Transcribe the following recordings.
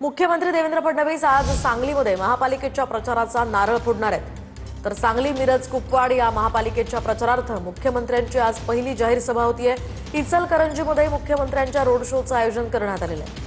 मुख्यमंत्री देवेंद्र फडणवीस आज सांगलीमध्ये महापालिकेच्या प्रचाराचा नारळ फोडणार आहेत। तर सांगली, मिरज, कुपवाड या महापालिकेच्या प्रचारार्थ मुख्यमंत्र्यांची आज पहिली जाहीर सभा होतीये। इचलकरंजीमध्ये मुख्यमंत्र्यांच्या रोड शोचं आयोजन करण्यात आलेलं आहे।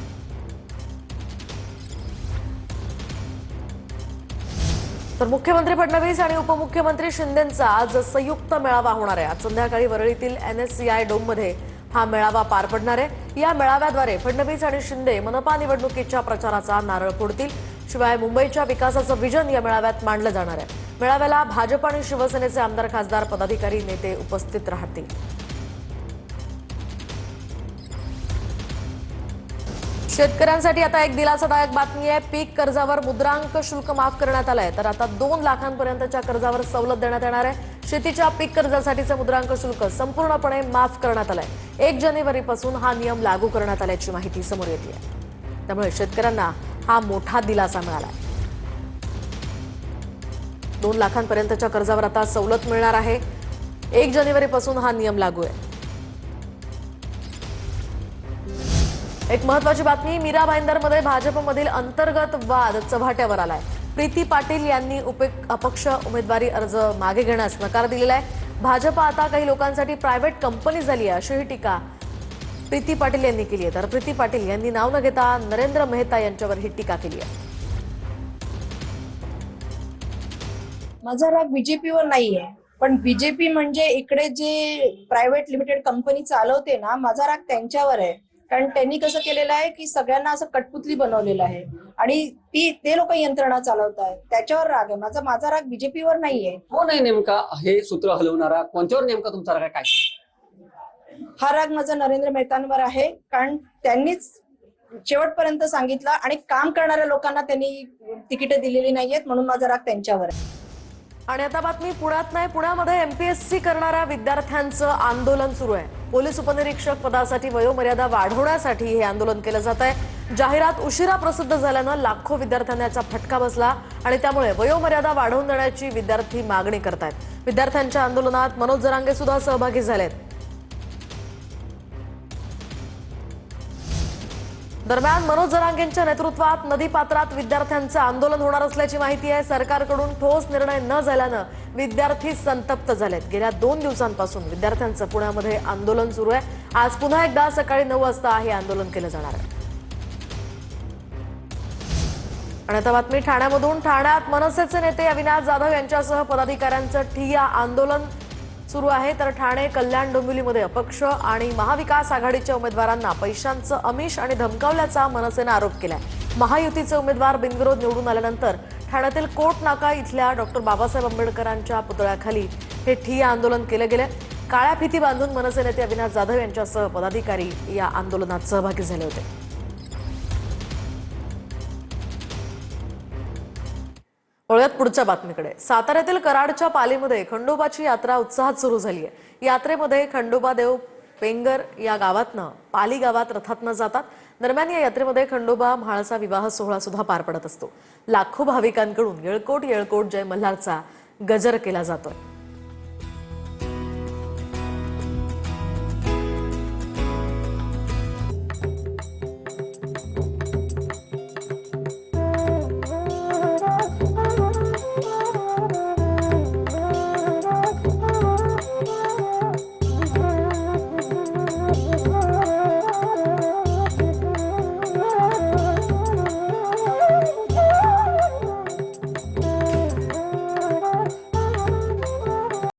तर मुख्यमंत्री फडणवीस आणि उपमुख्यमंत्री शिंदेंचा आज संयुक्त मेळावा होणार आहे। आज संध्याकाळी वरळीतील NSCI डोममध्ये हा मेळावा पार पडणार आहे। या मेळाव्याद्वारे फडणवीस आणि शिंदे मनपा निवडणुकीच्या प्रचाराचा नारळ फोडतील। शिवाय मुंबईच्या विकासाचं विजन या मेळाव्यात मांडलं जाणार आहे। मेळाव्याला भाजप आणि शिवसेनेचे आमदार, खासदार, पदाधिकारी, नेते उपस्थित राहतील। शेतकऱ्यांसाठी आता एक दिलासादायक बातमी आहे। पीक कर्जावर मुद्रांक शुल्क माफ करण्यात आलंय। तर आता 2 लाखांपर्यंतच्या कर्जावर सवलत देण्यात येणार आहे। शेतीच्या पीक कर्जासाठीचं मुद्रांक शुल्क संपूर्णपणे माफ करण्यात आलंय। 1 जानेवारीपासून हा नियम लागू करण्यात आल्याची माहिती समोर येते आहे। त्यामुळे शेतकऱ्यांना हा मोठा दिलासा मिळाला आहे। 2 लाखांपर्यंतच्या कर्जावर आता सवलत मिळणार आहे। 1 जानेवारीपासून हा नियम लागू आहे। एक महत्त्वाची बातमी, मीरा भाईंदरमध्ये भाजपमधील अंतर्गत वाद चव्हाट्यावर आलाय। प्रीती पाटील यांनी अपक्ष उमेदवारी अर्ज मागे घेण्यास नकार दिलेला आहे। भाजप आता काही लोकांसाठी प्रायव्हेट कंपनी झाली आहे, अशीही टीका प्रीती पाटील यांनी केली आहे। तर प्रीती पाटील यांनी नाव न घेता नरेंद्र मेहता यांच्यावर ही टीका केली आहे। माझा राग बीजेपीवर नाहीये, पण बीजेपी म्हणजे इकडे जे प्रायव्हेट लिमिटेड कंपनी चालवते ना, माझा राग त्यांच्यावर आहे। कारण त्यांनी कसं केलेलं आहे की सगळ्यांना असं कटपुतली बनवलेलं आहे आणि ते लोक यंत्रणा चालवत आहेत, त्याच्यावर राग आहे माझा राग बीजेपीवर नाहीये। कोण आहे नेमका हे सूत्र हलवणारा? कोणत्यावर नेमका तुमचा राग आहे? काय हा राग माझा नरेंद्र मेहतांवर आहे, कारण त्यांनीच शेवटपर्यंत सांगितलं आणि काम करणाऱ्या लोकांना त्यांनी तिकीट दिलेली नाहीयेत, म्हणून माझा राग त्यांच्यावर आहे। आणि आता बातमी पुण्यात नाही, पुण्यामध्ये MPSC करणाऱ्या विद्यार्थ्यांचं आंदोलन सुरू आहे। पोलीस उपनिरीक्षक पदासाठी वयोमर्यादा वाढवण्यासाठी हे आंदोलन केलं जात आहे। जाहिरात उशिरा प्रसिद्ध झाल्यानं लाखो विद्यार्थ्यांना याचा फटका बसला आणि त्यामुळे वयोमर्यादा वाढवून देण्याची विद्यार्थी मागणी करतायत। विद्यार्थ्यांच्या आंदोलनात मनोज जरांगे सुद्धा सहभागी झालेत। दरम्यान मनोज जरांगेंच्या नेतृत्वात नदीपात्रात विद्यार्थ्यांचं आंदोलन होणार असल्याची माहिती आहे। सरकारकडून ठोस निर्णय न झाल्यानं विद्यार्थी संतप्त झालेत। गेल्या 2 दिवसांपासून विद्यार्थ्यांचं पुण्यामध्ये आंदोलन सुरू आहे। आज पुन्हा एकदा सकाळी 9 वाजता हे आंदोलन केलं जाणार आहे। आणि आता बातमी ठाण्यामधून, ठाण्यात मनसेचे नेते अविनाश जाधव यांच्यासह पदाधिकाऱ्यांचं ठिय्या आंदोलन सुरू आहे। तर ठाणे, कल्याण, डोंबिवलीमध्ये अपक्ष आणि महाविकास आघाडीच्या उमेदवारांना पैशांचं आमिष आणि धमकावल्याचा मनसेनं आरोप केलाय। महायुतीचे उमेदवार बिनविरोध निवडून आल्यानंतर ठाण्यातील कोट नाका इथल्या डॉक्टर बाबासाहेब आंबेडकरांच्या पुतळ्याखाली हे ठिय्या आंदोलन केलं गेलं। काळ्या फिती बांधून मनसे नेते अविनाश जाधव यांच्यासह पदाधिकारी या आंदोलनात सहभागी झाले होते। वळूयात पुढच्या बातमीकडे। साताऱ्यातील कराडच्या पालीमध्ये खंडोबाची यात्रा उत्साहात सुरू झाली आहे। यात्रेमध्ये खंडोबा देव पेंगर या गावातनं पाली गावात रथातनं जातात। दरम्यान या यात्रेमध्ये खंडोबा म्हाळसा विवाह सोहळा सुद्धा पार पडत असतो। लाखो भाविकांकडून येळकोट येळकोट जय मल्हारचा गजर केला जातोय।